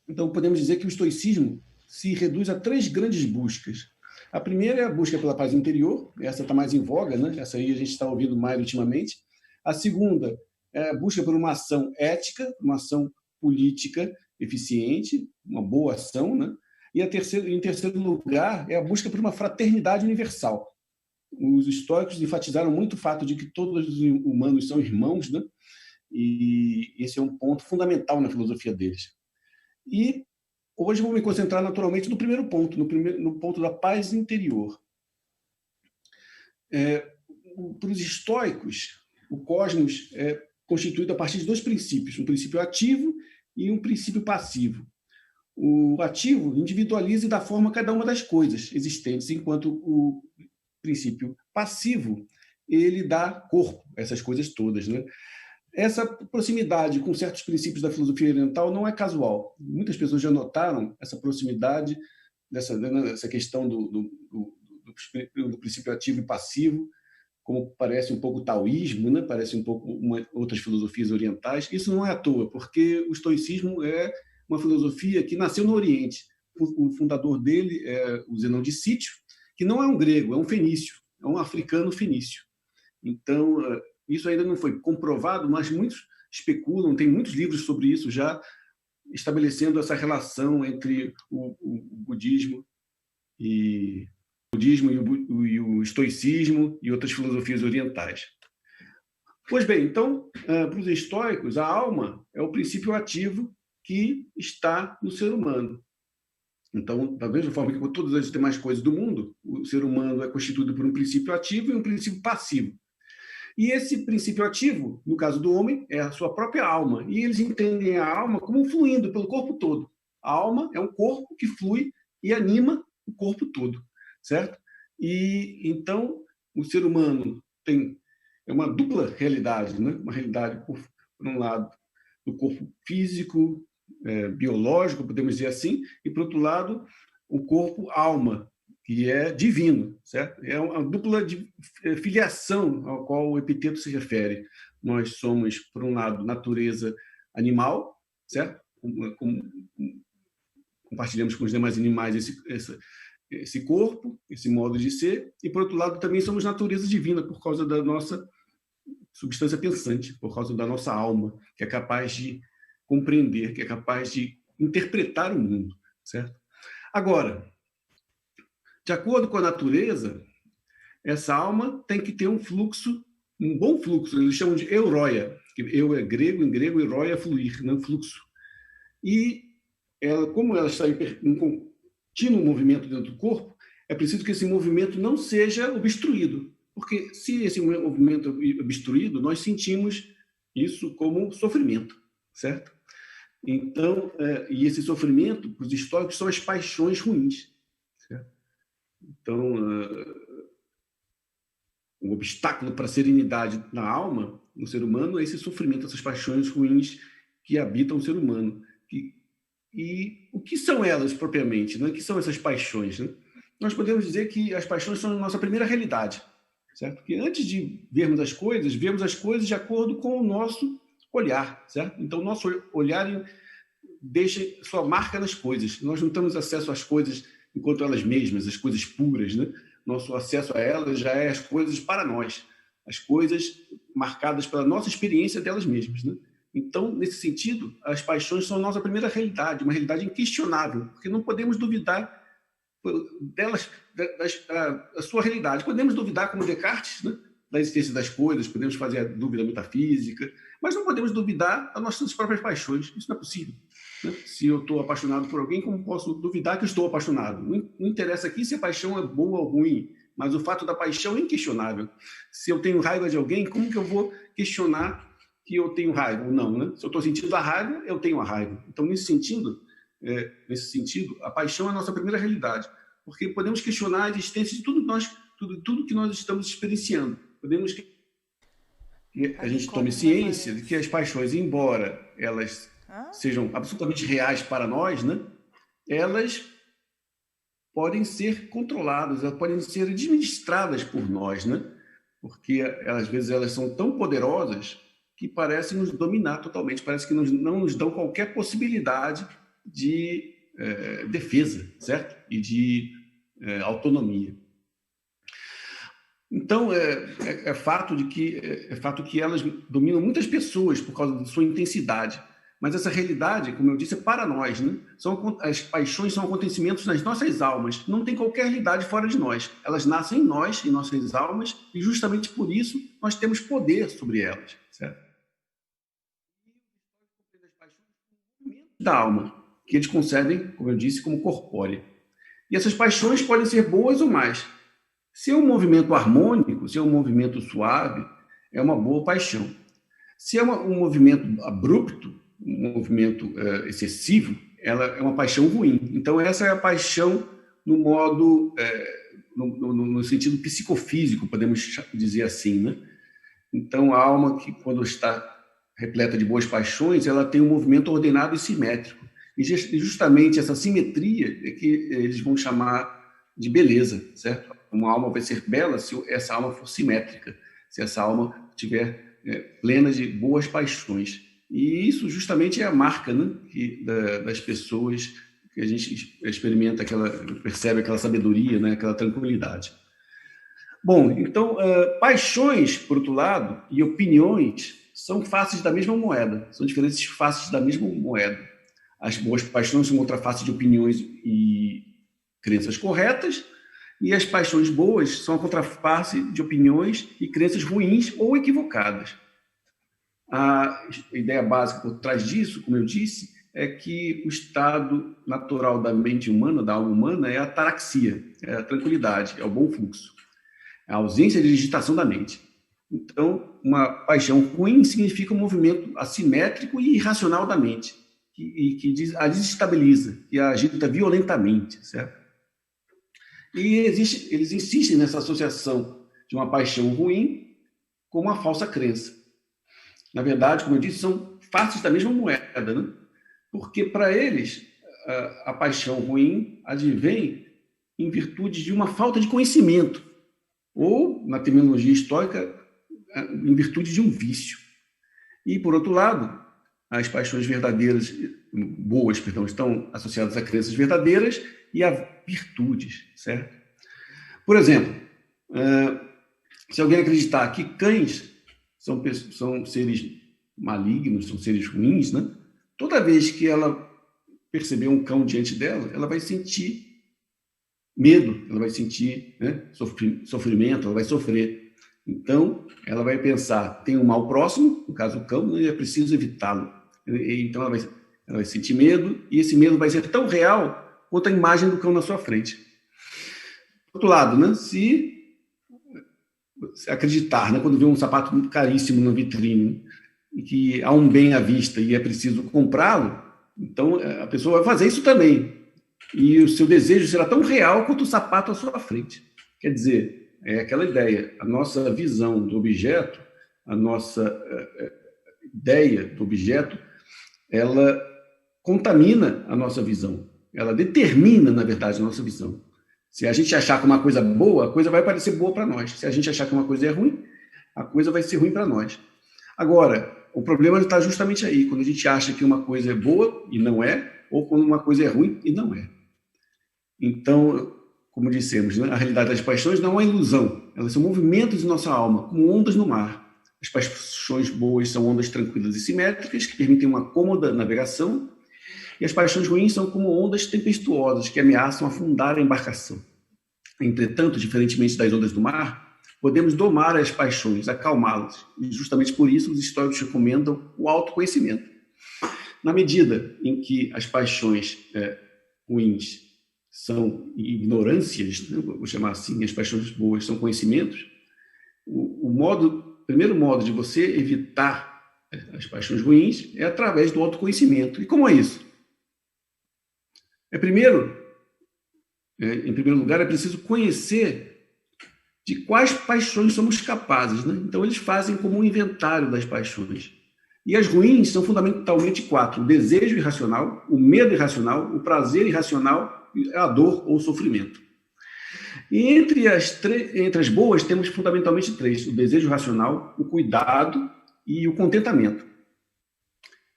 Então, podemos dizer que o estoicismo se reduz a três grandes buscas. A primeira é a busca pela paz interior, essa está mais em voga, né? Essa aí a gente está ouvindo mais ultimamente. A segunda é a busca por uma ação ética, uma ação política eficiente, uma boa ação, né? E em terceiro lugar é a busca por uma fraternidade universal. Os estoicos enfatizaram muito o fato de que todos os humanos são irmãos, né? E esse é um ponto fundamental na filosofia deles. E hoje vou me concentrar naturalmente no primeiro ponto, no ponto da paz interior. Para os estoicos, o cosmos é constituído a partir de dois princípios, um princípio ativo e um princípio passivo. O ativo individualiza e dá forma a cada uma das coisas existentes, enquanto o princípio passivo ele dá corpo a essas coisas todas, né? Essa proximidade com certos princípios da filosofia oriental não é casual. Muitas pessoas já notaram essa proximidade, dessa questão do princípio ativo e passivo, como parece um pouco o taoísmo, né? Parece um pouco outras filosofias orientais. Isso não é à toa, porque o estoicismo é uma filosofia que nasceu no Oriente. O fundador dele é o Zenão de Sítio, que não é um grego, é um fenício, é um africano fenício. Então, isso ainda não foi comprovado, mas muitos especulam, tem muitos livros sobre isso já, estabelecendo essa relação entre o budismo e o estoicismo e outras filosofias orientais. Pois bem, então, para os estoicos, a alma é o princípio ativo que está no ser humano. Então, da mesma forma que com todas as demais coisas do mundo, o ser humano é constituído por um princípio ativo e um princípio passivo. E esse princípio ativo, no caso do homem, é a sua própria alma. E eles entendem a alma como fluindo pelo corpo todo. A alma é um corpo que flui e anima o corpo todo, certo? E então o ser humano é uma dupla realidade, né? Uma realidade, por um lado, do corpo físico, biológico, podemos dizer assim, e, por outro lado, o corpo alma, que é divino, certo? É uma dupla de filiação ao qual o Epiteto se refere. Nós somos, por um lado, natureza animal, certo? Compartilhamos com os demais animais esse corpo, esse modo de ser, e, por outro lado, também somos natureza divina por causa da nossa substância pensante, por causa da nossa alma, que é capaz de compreender, que é capaz de interpretar o mundo, certo? Agora, de acordo com a natureza, essa alma tem que ter um fluxo, um bom fluxo, eles chamam de euroia, que eu é grego, em grego euroia é fluir, não fluxo. E ela, como ela está em contínuo movimento dentro do corpo, é preciso que esse movimento não seja obstruído, porque se esse movimento é obstruído, nós sentimos isso como sofrimento, certo? Então, e esse sofrimento, para os estoicos, são as paixões ruins, certo? Então, o obstáculo para a serenidade na alma, no ser humano, é esse sofrimento, essas paixões ruins que habitam o ser humano. E o que são elas propriamente? Né? O que são essas paixões? Né? Nós podemos dizer que as paixões são a nossa primeira realidade, certo? Porque antes de vermos as coisas, vemos as coisas de acordo com o nosso olhar, certo? Então, o nosso olhar deixa sua marca nas coisas. Nós não temos acesso às coisas enquanto elas mesmas, as coisas puras, né? Nosso acesso a elas já é as coisas para nós, as coisas marcadas pela nossa experiência delas mesmas, né? Então, nesse sentido, as paixões são a nossa primeira realidade, uma realidade inquestionável, porque não podemos duvidar delas, da sua realidade. Podemos duvidar, como Descartes, né, da existência das coisas, podemos fazer a dúvida metafísica, mas não podemos duvidar das nossas próprias paixões. Isso não é possível. Né? Se eu estou apaixonado por alguém, como posso duvidar que eu estou apaixonado? Não interessa aqui se a paixão é boa ou ruim, mas o fato da paixão é inquestionável. Se eu tenho raiva de alguém, como que eu vou questionar que eu tenho raiva ou não? Né? Se eu estou sentindo a raiva, eu tenho a raiva. Então, nesse sentido, a paixão é a nossa primeira realidade, porque podemos questionar a existência de tudo que nós estamos experienciando. Podemos que a gente tome ciência de que as paixões, embora elas sejam absolutamente reais para nós, né, elas podem ser controladas, elas podem ser administradas por nós, né, porque às vezes elas são tão poderosas que parecem nos dominar totalmente, parece que não nos dão qualquer possibilidade de defesa, certo? E de autonomia. Então, é fato que elas dominam muitas pessoas por causa de sua intensidade. Mas essa realidade, como eu disse, é para nós, né? As paixões são acontecimentos nas nossas almas. Não tem qualquer realidade fora de nós. Elas nascem em nós, em nossas almas, e justamente por isso nós temos poder sobre elas, certo? Da alma, que eles concebem, como eu disse, como corpórea. E essas paixões podem ser boas ou más. Se é um movimento harmônico, se é um movimento suave, é uma boa paixão. Se é um movimento abrupto, um movimento excessivo, ela é uma paixão ruim. Então, essa é a paixão no modo, no sentido psicofísico, podemos dizer assim, né? Então, a alma que, quando está repleta de boas paixões, ela tem um movimento ordenado e simétrico. E justamente essa simetria é que eles vão chamar de beleza, certo? Uma alma vai ser bela se essa alma for simétrica, se essa alma estiver plena de boas paixões. E isso justamente é a marca, né, das pessoas que a gente experimenta, percebe aquela sabedoria, né, aquela tranquilidade. Bom, então, paixões, por outro lado, e opiniões são faces da mesma moeda, são diferentes faces da mesma moeda. As boas paixões são outra face de opiniões e crenças corretas, e as paixões boas são a contraface de opiniões e crenças ruins ou equivocadas. A ideia básica por trás disso, como eu disse, é que o estado natural da mente humana, da alma humana, é a ataraxia, é a tranquilidade, é o bom fluxo, é a ausência de agitação da mente. Então, uma paixão ruim significa um movimento assimétrico e irracional da mente, que a desestabiliza, que a agita violentamente, certo? E eles insistem nessa associação de uma paixão ruim com uma falsa crença. Na verdade, como eu disse, são faces da mesma moeda, né? Porque para eles a paixão ruim advém em virtude de uma falta de conhecimento, ou, na terminologia estoica, em virtude de um vício. E, por outro lado, as paixões verdadeiras, boas, perdão, estão associadas a crenças verdadeiras e a virtudes, certo? Por exemplo, se alguém acreditar que cães são seres malignos, são seres ruins, né? Toda vez que ela perceber um cão diante dela, ela vai sentir medo, ela vai sentir, né, sofrimento, ela vai sofrer. Então, ela vai pensar, tem um mal próximo, no caso o cão, né, e é preciso evitá-lo. Então, ela vai sentir medo, e esse medo vai ser tão real quanto a imagem do cão na sua frente. Por outro lado, né, se acreditar, né, quando vê um sapato muito caríssimo na vitrine, e que há um bem à vista e é preciso comprá-lo, então a pessoa vai fazer isso também. E o seu desejo será tão real quanto o sapato à sua frente. Quer dizer, é aquela ideia, a nossa visão do objeto, a nossa ideia do objeto, ela contamina a nossa visão. Ela determina, na verdade, a nossa visão. Se a gente achar que uma coisa boa, a coisa vai parecer boa para nós. Se a gente achar que uma coisa é ruim, a coisa vai ser ruim para nós. Agora, o problema está justamente aí, quando a gente acha que uma coisa é boa e não é, ou quando uma coisa é ruim e não é. Então, como dissemos, né, a realidade das paixões não é uma ilusão, elas são movimentos de nossa alma, como ondas no mar. As paixões boas são ondas tranquilas e simétricas, que permitem uma cômoda navegação, e as paixões ruins são como ondas tempestuosas, que ameaçam afundar a embarcação. Entretanto, diferentemente das ondas do mar, podemos domar as paixões, acalmá-las. E justamente por isso os estoicos recomendam o autoconhecimento. Na medida em que as paixões ruins são ignorâncias, né, vou chamar assim, as paixões boas são conhecimentos, o primeiro modo de você evitar as paixões ruins é através do autoconhecimento. E como é isso? Em primeiro lugar, é preciso conhecer de quais paixões somos capazes, né? Então, eles fazem como um inventário das paixões. E as ruins são fundamentalmente 4. O desejo irracional, o medo irracional, o prazer irracional e a dor ou o sofrimento. E entre as boas, temos fundamentalmente 3. O desejo racional, o cuidado e o contentamento.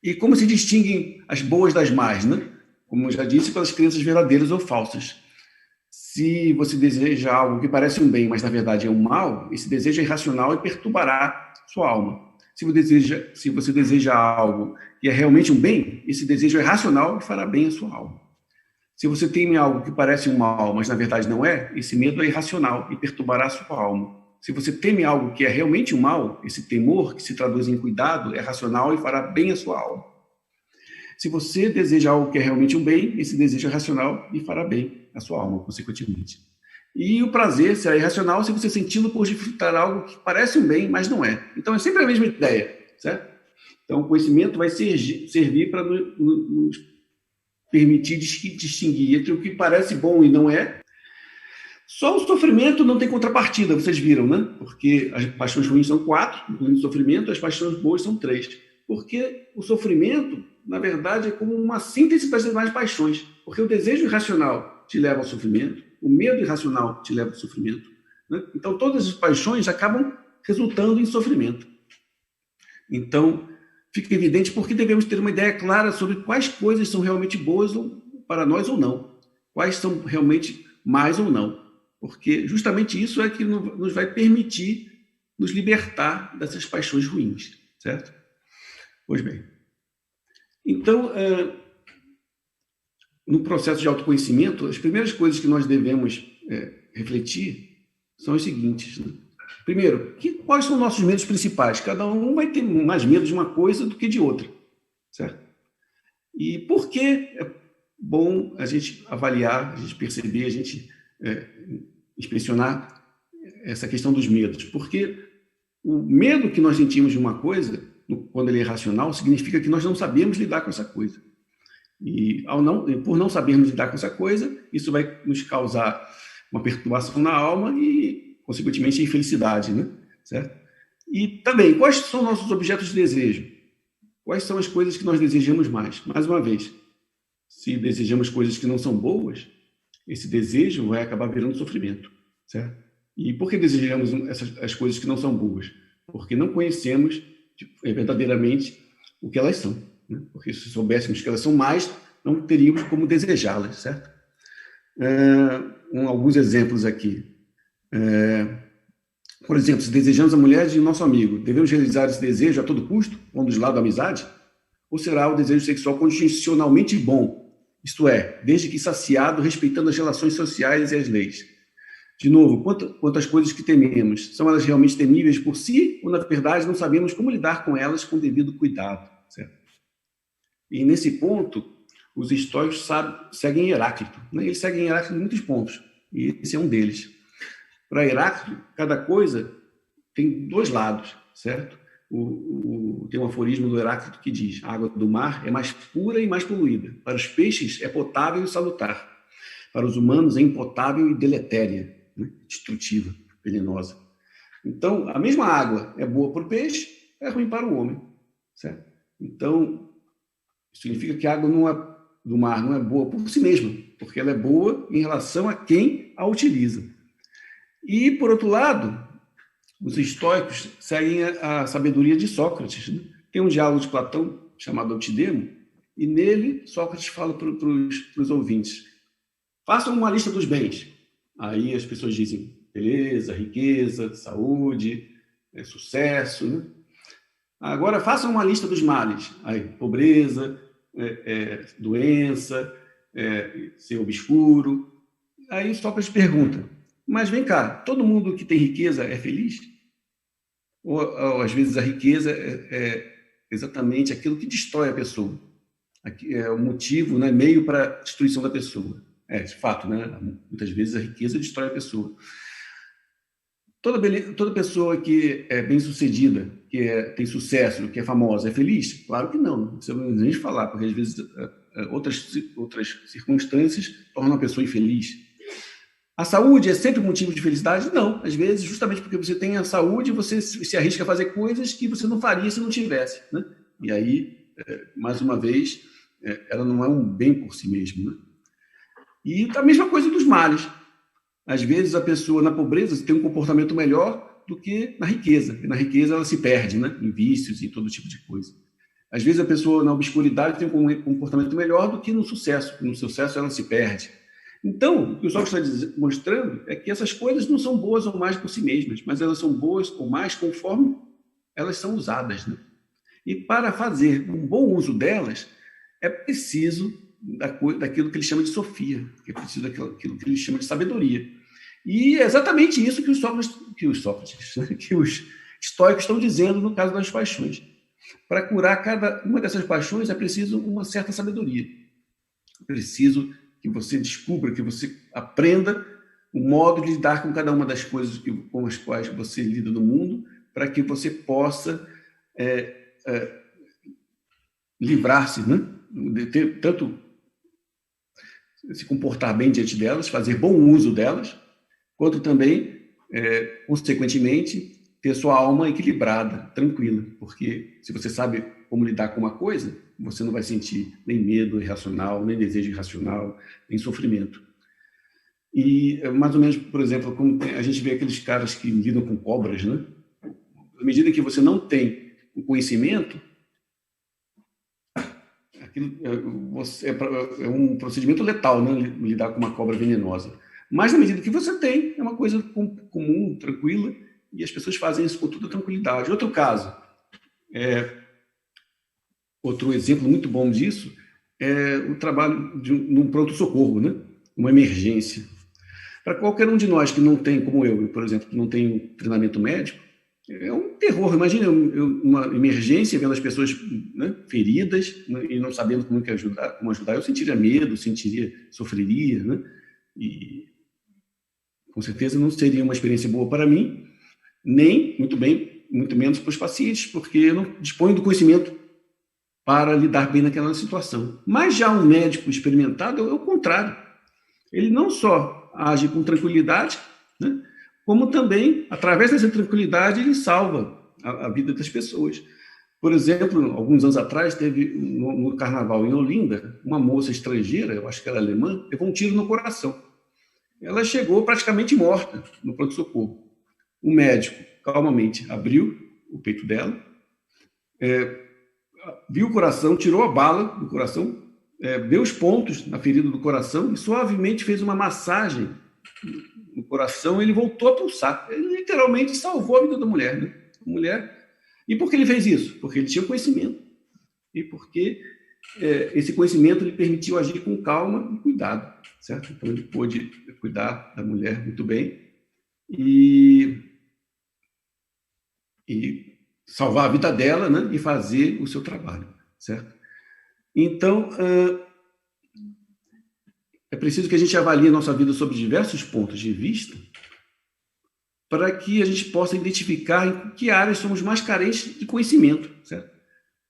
E como se distinguem as boas das más, né? como eu já disse, pelas crenças verdadeiras ou falsas. Se você deseja algo que parece um bem, mas na verdade é um mal, esse desejo é irracional e perturbará sua alma. Se você deseja algo que é realmente um bem, esse desejo é racional e fará bem à sua alma. Se você teme algo que parece um mal, mas na verdade não é, esse medo é irracional e perturbará a sua alma. Se você teme algo que é realmente um mal, esse temor, que se traduz em cuidado, é racional e fará bem à sua alma. Se você deseja algo que é realmente um bem, esse desejo é racional e fará bem à sua alma, consequentemente. E o prazer será irracional se você senti-lo por desfrutar algo que parece um bem, mas não é. Então, é sempre a mesma ideia, certo? Então, o conhecimento vai servir para nos permitir distinguir entre o que parece bom e não é. Só o sofrimento não tem contrapartida, vocês viram, né? Porque as paixões ruins são 4, incluindo o sofrimento, as paixões boas são 3. Porque o sofrimento, na verdade, é como uma síntese das demais paixões. Porque o desejo irracional te leva ao sofrimento, o medo irracional te leva ao sofrimento, né? Então, todas as paixões acabam resultando em sofrimento. Então, fica evidente porque devemos ter uma ideia clara sobre quais coisas são realmente boas para nós ou não, quais são realmente mais ou não, porque justamente isso é que nos vai permitir nos libertar dessas paixões ruins, certo? Pois bem, então, no processo de autoconhecimento, as primeiras coisas que nós devemos refletir são as seguintes, né? Primeiro, quais são os nossos medos principais? Cada um vai ter mais medo de uma coisa do que de outra, certo? E por que é bom a gente avaliar, a gente perceber, a gente inspecionar essa questão dos medos? Porque o medo que nós sentimos de uma coisa, quando ele é irracional, significa que nós não sabemos lidar com essa coisa. E por não sabermos lidar com essa coisa, isso vai nos causar uma perturbação na alma e, consequentemente, infelicidade, né? Certo? E também, quais são nossos objetos de desejo? Quais são as coisas que nós desejamos mais? Mais uma vez, se desejamos coisas que não são boas, esse desejo vai acabar virando sofrimento, certo? E por que desejamos as coisas que não são boas? Porque não conhecemos verdadeiramente o que elas são, né? Porque se soubéssemos que elas são mais, não teríamos como desejá-las, certo? Alguns exemplos aqui. Por exemplo, se desejamos a mulher de nosso amigo, devemos realizar esse desejo a todo custo, pondo de lado a amizade? Ou será o desejo sexual constitucionalmente bom, isto é, desde que saciado, respeitando as relações sociais e as leis? De novo, quanto às coisas que tememos, são elas realmente temíveis por si ou, na verdade, não sabemos como lidar com elas com devido cuidado, certo? E, nesse ponto, os estoicos seguem Heráclito, né? Eles seguem Heráclito em muitos pontos, e esse é um deles. Para Heráclito, cada coisa tem dois lados, certo? Tem um aforismo do Heráclito que diz: a água do mar é mais pura e mais poluída. Para os peixes é potável e salutar. Para os humanos é impotável e deletéria, né? Destrutiva, venenosa. Então, a mesma água é boa para o peixe, é ruim para o homem, certo? Então, isso significa que a água do mar não é boa por si mesma, porque ela é boa em relação a quem a utiliza. E, por outro lado, os estoicos seguem a sabedoria de Sócrates, né? Tem um diálogo de Platão chamado Eutidemo, e nele Sócrates fala para os ouvintes: façam uma lista dos bens. Aí as pessoas dizem beleza, riqueza, saúde, sucesso, né? Agora façam uma lista dos males. Aí, pobreza, doença, ser obscuro. Aí Sócrates pergunta: mas vem cá, todo mundo que tem riqueza é feliz? Ou às vezes a riqueza é exatamente aquilo que destrói a pessoa. É o motivo, né, meio para a destruição da pessoa. De fato, né? Muitas vezes a riqueza destrói a pessoa. Toda pessoa que é bem-sucedida, que tem sucesso, que é famosa, é feliz? Claro que não. Isso não nem falar, porque às vezes outras circunstâncias tornam a pessoa infeliz. A saúde é sempre motivo de felicidade? Não. Às vezes, justamente porque você tem a saúde, você se arrisca a fazer coisas que você não faria se não tivesse, né? E aí, mais uma vez, ela não é um bem por si mesma, né? E a mesma coisa dos males. Às vezes, a pessoa na pobreza tem um comportamento melhor do que na riqueza. E na riqueza ela se perde, né? Em vícios e todo tipo de coisa. Às vezes a pessoa na obscuridade tem um comportamento melhor do que no sucesso. No sucesso ela se perde. Então, o que o Sócrates está mostrando é que essas coisas não são boas ou mais por si mesmas, mas elas são boas ou mais conforme elas são usadas, né? E para fazer um bom uso delas, é preciso daquilo que ele chama de sofia, é preciso daquilo que ele chama de sabedoria. E é exatamente isso que os estoicos estão dizendo no caso das paixões. Para curar cada uma dessas paixões é preciso uma certa sabedoria. É preciso que você descubra, que você aprenda o modo de lidar com cada uma das coisas com as quais você lida no mundo, para que você possa livrar-se, né? De ter, tanto se comportar bem diante delas, fazer bom uso delas, quanto também, consequentemente, ter sua alma equilibrada, tranquila, porque se você sabe como lidar com uma coisa, você não vai sentir nem medo irracional, nem desejo irracional, nem sofrimento. E, mais ou menos, por exemplo, como a gente vê aqueles caras que lidam com cobras, né? À medida que você não tem o conhecimento, aquilo é um procedimento letal, né? Lidar com uma cobra venenosa. Mas, na medida que você tem, é uma coisa comum, tranquila, e as pessoas fazem isso com toda tranquilidade. Outro caso, outro exemplo muito bom disso é o trabalho num pronto-socorro, né? Uma emergência. Para qualquer um de nós que não tem, como eu, por exemplo, que não tem um treinamento médico, é um terror. Imagina uma emergência, vendo as pessoas, né, feridas, né, e não sabendo como ajudar. Eu sentiria medo, sofreria, né? E com certeza não seria uma experiência boa para mim, nem, muito menos para os pacientes, porque eu não disponho do conhecimento para lidar bem naquela situação. Mas já um médico experimentado é o contrário. Ele não só age com tranquilidade, né, como também, através dessa tranquilidade, ele salva a vida das pessoas. Por exemplo, alguns anos atrás, teve no carnaval em Olinda, uma moça estrangeira, eu acho que era alemã, levou um tiro no coração. Ela chegou praticamente morta no pronto-socorro. O médico, calmamente, abriu o peito dela, viu o coração, tirou a bala do coração, deu os pontos na ferida do coração e suavemente fez uma massagem no coração. Ele voltou a pulsar. Ele literalmente salvou a vida da mulher, né? E por que ele fez isso? Porque ele tinha conhecimento. E porque esse conhecimento lhe permitiu agir com calma e cuidado, certo? Então ele pôde cuidar da mulher muito bem e salvar a vida dela, né? E fazer o seu trabalho, certo? Então, é preciso que a gente avalie a nossa vida sob diversos pontos de vista para que a gente possa identificar em que áreas somos mais carentes de conhecimento, certo?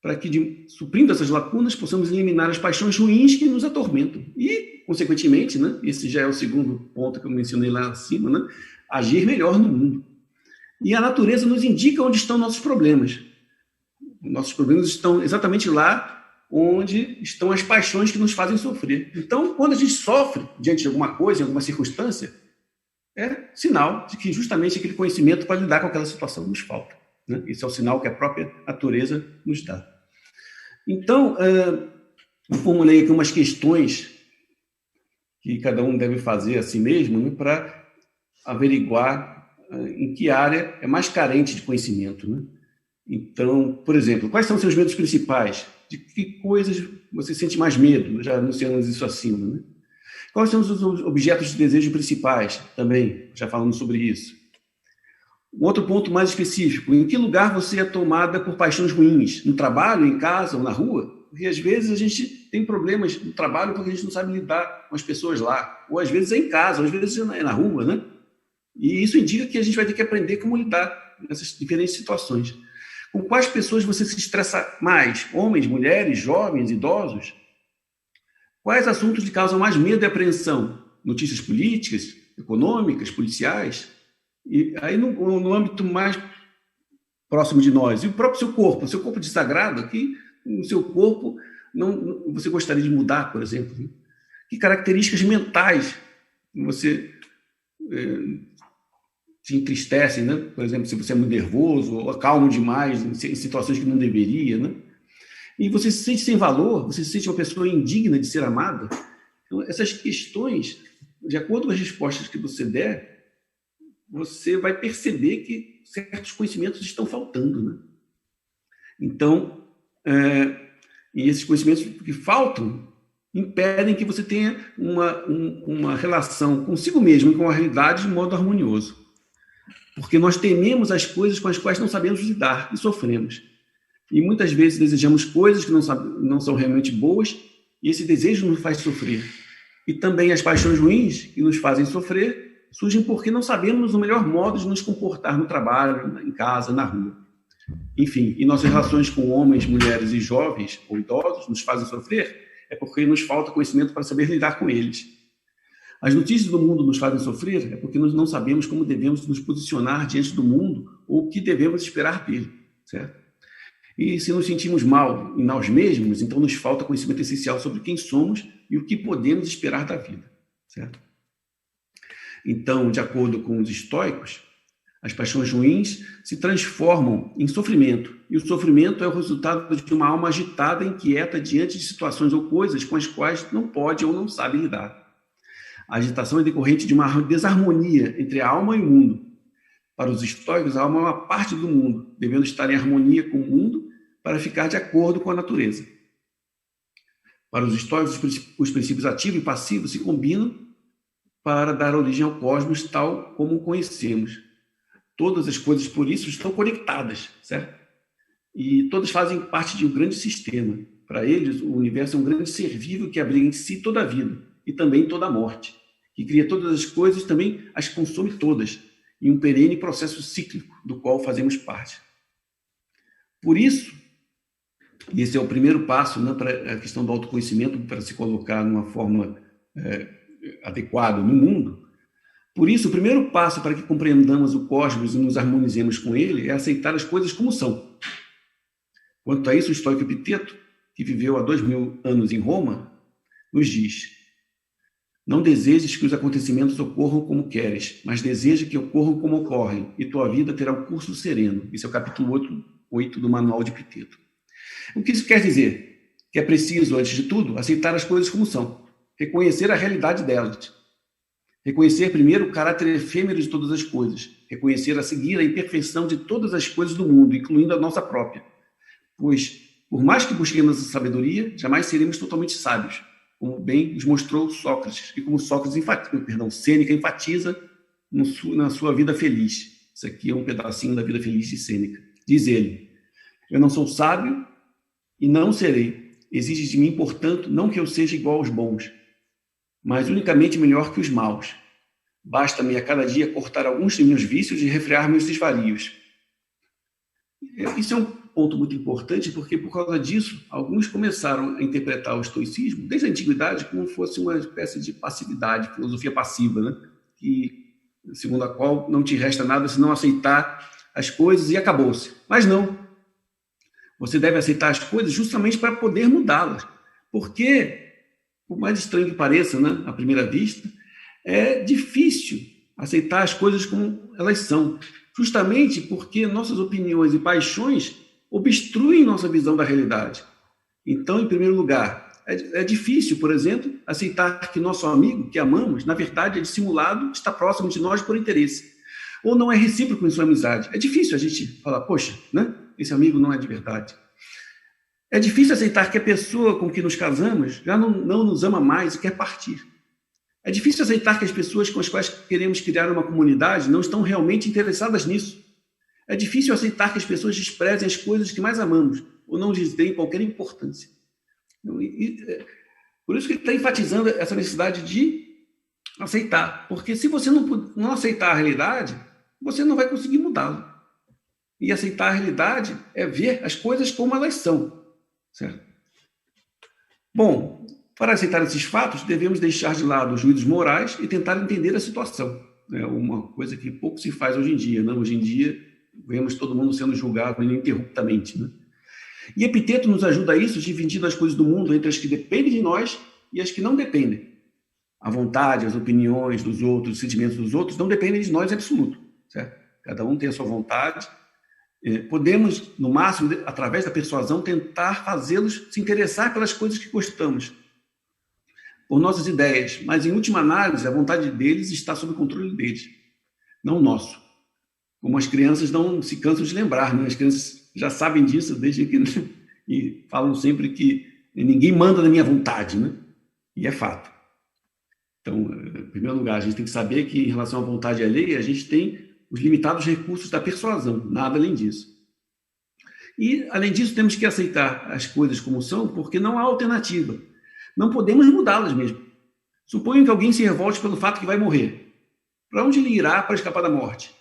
Para que, suprindo essas lacunas, possamos eliminar as paixões ruins que nos atormentam. E, consequentemente, né, esse já é o segundo ponto que eu mencionei lá acima, né, agir melhor no mundo. E a natureza nos indica onde estão nossos problemas. Nossos problemas estão exatamente lá onde estão as paixões que nos fazem sofrer. Então, quando a gente sofre diante de alguma coisa, em alguma circunstância, é sinal de que justamente aquele conhecimento para lidar com aquela situação nos falta, né? Esse é o sinal que a própria natureza nos dá. Então, eu formulei aqui umas questões que cada um deve fazer a si mesmo, né, para averiguar em que área é mais carente de conhecimento, né? Então, por exemplo, quais são os seus medos principais? De que coisas você sente mais medo? Já anunciamos isso acima, né? Quais são os objetos de desejo principais? Também já falamos sobre isso. Um outro ponto mais específico: em que lugar você é tomada por paixões ruins? No trabalho, em casa ou na rua? Porque às vezes a gente tem problemas no trabalho porque a gente não sabe lidar com as pessoas lá. Ou às vezes é em casa, ou às vezes é na rua, né? E isso indica que a gente vai ter que aprender como lidar nessas diferentes situações. Com quais pessoas você se estressa mais? Homens, mulheres, jovens, idosos? Quais assuntos lhe causam mais medo e apreensão? Notícias políticas, econômicas, policiais? E aí, no âmbito mais próximo de nós, e o próprio seu corpo desagrada, aqui no seu corpo você gostaria de mudar, por exemplo? Né? Que características mentais você te entristecem, né? Por exemplo, se você é muito nervoso ou calmo demais em situações que não deveria, né? E você se sente sem valor, você se sente uma pessoa indigna de ser amada. Então, essas questões, de acordo com as respostas que você der, você vai perceber que certos conhecimentos estão faltando, né? Então, e esses conhecimentos que faltam impedem que você tenha uma relação consigo mesmo e com a realidade de modo harmonioso. Porque nós tememos as coisas com as quais não sabemos lidar e sofremos. E muitas vezes desejamos coisas que não são realmente boas, e esse desejo nos faz sofrer. E também as paixões ruins que nos fazem sofrer surgem porque não sabemos o melhor modo de nos comportar no trabalho, em casa, na rua. Enfim, e nossas relações com homens, mulheres e jovens ou idosos nos fazem sofrer é porque nos falta conhecimento para saber lidar com eles. As notícias do mundo nos fazem sofrer é porque nós não sabemos como devemos nos posicionar diante do mundo ou o que devemos esperar dele, certo? E se nos sentimos mal em nós mesmos, então nos falta conhecimento essencial sobre quem somos e o que podemos esperar da vida, certo? Então, de acordo com os estoicos, as paixões ruins se transformam em sofrimento, e o sofrimento é o resultado de uma alma agitada e inquieta diante de situações ou coisas com as quais não pode ou não sabe lidar. A agitação é decorrente de uma desarmonia entre a alma e o mundo. Para os estoicos, a alma é uma parte do mundo, devendo estar em harmonia com o mundo para ficar de acordo com a natureza. Para os estoicos, os princípios ativo e passivo se combinam para dar origem ao cosmos tal como o conhecemos. Todas as coisas, por isso, estão conectadas, certo? E todas fazem parte de um grande sistema. Para eles, o universo é um grande ser vivo que abriga em si toda a vida e também toda a morte, que cria todas as coisas e também as consome todas, em um perene processo cíclico do qual fazemos parte. Por isso, e esse é o primeiro passo, né, para a questão do autoconhecimento, para se colocar numa forma adequada no mundo. Por isso, o primeiro passo para que compreendamos o cosmos e nos harmonizemos com ele é aceitar as coisas como são. Quanto a isso, o estoico Epiteto, que viveu há 2000 anos em Roma, nos diz: não desejes que os acontecimentos ocorram como queres, mas deseja que ocorram como ocorrem, e tua vida terá um curso sereno. Esse é o capítulo 8 do Manual de Epiteto. O que isso quer dizer? Que é preciso, antes de tudo, aceitar as coisas como são, reconhecer a realidade delas. Reconhecer primeiro o caráter efêmero de todas as coisas, reconhecer a seguir a imperfeição de todas as coisas do mundo, incluindo a nossa própria. Pois, por mais que busquemos a sabedoria, jamais seremos totalmente sábios, como bem nos mostrou Sócrates, e como Sêneca enfatiza na sua vida feliz. Isso aqui é um pedacinho da vida feliz de Sêneca. Diz ele: eu não sou sábio e não serei. Exige de mim, portanto, não que eu seja igual aos bons, mas unicamente melhor que os maus. Basta-me a cada dia cortar alguns de meus vícios e refrear meus desvarios. Isso é um ponto muito importante, porque por causa disso, alguns começaram a interpretar o estoicismo, desde a antiguidade, como fosse uma espécie de passividade, filosofia passiva, né? Que, segundo a qual não te resta nada senão aceitar as coisas e acabou-se. Mas não. Você deve aceitar as coisas justamente para poder mudá-las. Porque, por mais estranho que pareça, né, à primeira vista, é difícil aceitar as coisas como elas são, justamente porque nossas opiniões e paixões obstruem nossa visão da realidade. Então, em primeiro lugar, é difícil, por exemplo, aceitar que nosso amigo, que amamos, na verdade é dissimulado, está próximo de nós por interesse. Ou não é recíproco em sua amizade. É difícil a gente falar, poxa, né? Esse amigo não é de verdade. É difícil aceitar que a pessoa com que nos casamos já não nos ama mais e quer partir. É difícil aceitar que as pessoas com as quais queremos criar uma comunidade não estão realmente interessadas nisso. É difícil aceitar que as pessoas desprezem as coisas que mais amamos ou não lhes deem qualquer importância. Por isso que ele está enfatizando essa necessidade de aceitar. Porque se você não aceitar a realidade, você não vai conseguir mudá-la. E aceitar a realidade é ver as coisas como elas são. Certo? Bom, para aceitar esses fatos, devemos deixar de lado os juízos morais e tentar entender a situação. É uma coisa que pouco se faz hoje em dia. Né? Hoje em dia, vemos todo mundo sendo julgado ininterruptamente. Né? E Epiteto nos ajuda a isso, dividindo as coisas do mundo entre as que dependem de nós e as que não dependem. A vontade, as opiniões dos outros, os sentimentos dos outros não dependem de nós em absoluto. Certo? Cada um tem a sua vontade Podemos, no máximo, através da persuasão, tentar fazê-los se interessar pelas coisas que gostamos, por nossas ideias, mas, em última análise, a vontade deles está sob o controle deles, não nosso. Como as crianças não se cansam de lembrar, né? As crianças já sabem disso desde que... e falam sempre que ninguém manda na minha vontade, né? E é fato. Então, em primeiro lugar, a gente tem que saber que, em relação à vontade alheia, a gente tem os limitados recursos da persuasão, nada além disso. E, além disso, temos que aceitar as coisas como são, porque não há alternativa. Não podemos mudá-las mesmo. Suponho que alguém se revolte pelo fato que vai morrer. Para onde ele irá para escapar da morte?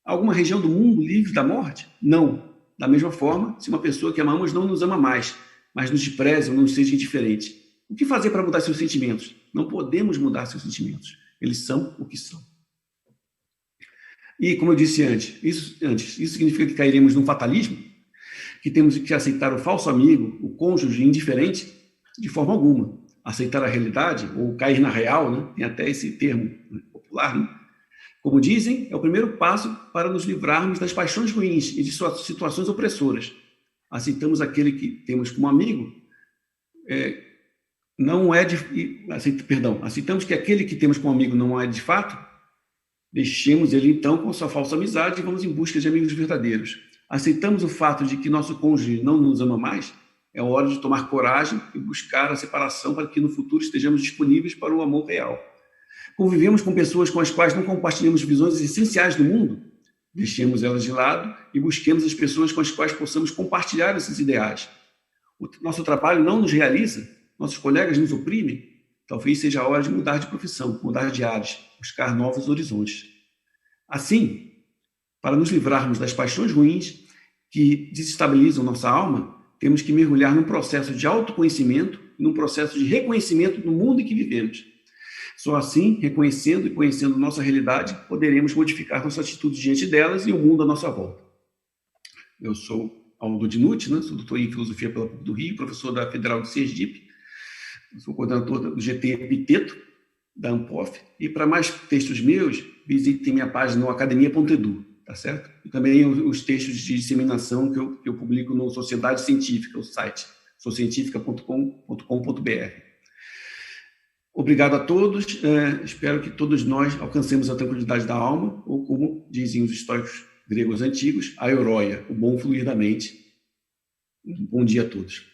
Alguma região do mundo livre da morte? Não. Da mesma forma, se uma pessoa que amamos não nos ama mais, mas nos despreza ou nos seja indiferente, o que fazer para mudar seus sentimentos? Não podemos mudar seus sentimentos. Eles são o que são. E, como eu disse antes, isso significa que cairemos num fatalismo? Que temos que aceitar o falso amigo, o cônjuge indiferente? De forma alguma. Aceitar a realidade, ou cair na real, né? Tem até esse termo popular, né? Como dizem, é o primeiro passo para nos livrarmos das paixões ruins e de suas situações opressoras. Aceitamos aquele que temos como amigo, aceitamos que aquele que temos como amigo não é de fato, deixemos ele então com sua falsa amizade e vamos em busca de amigos verdadeiros. Aceitamos o fato de que nosso cônjuge não nos ama mais, é hora de tomar coragem e buscar a separação para que no futuro estejamos disponíveis para o amor real. Convivemos com pessoas com as quais não compartilhamos visões essenciais do mundo, deixemos elas de lado e busquemos as pessoas com as quais possamos compartilhar esses ideais. O nosso trabalho não nos realiza, nossos colegas nos oprimem, talvez seja a hora de mudar de profissão, mudar de áreas, buscar novos horizontes. Assim, para nos livrarmos das paixões ruins que desestabilizam nossa alma, temos que mergulhar num processo de autoconhecimento e num processo de reconhecimento do mundo em que vivemos. Só assim, reconhecendo e conhecendo nossa realidade, poderemos modificar nossa atitude diante delas e o mundo à nossa volta. Eu sou Aldo Dinucci, né? Sou doutor em Filosofia pela PUC do Rio, professor da Federal de Sergipe, sou coordenador do GT Epiteto, da Ampof, e para mais textos meus, visitem minha página no academia.edu, tá certo? E também os textos de disseminação que eu publico no Sociedade Científica, o site, socientifica.com.br. Obrigado a todos, espero que todos nós alcancemos a tranquilidade da alma, ou como dizem os históricos gregos antigos, a euroia, o bom fluir da mente. Um bom dia a todos.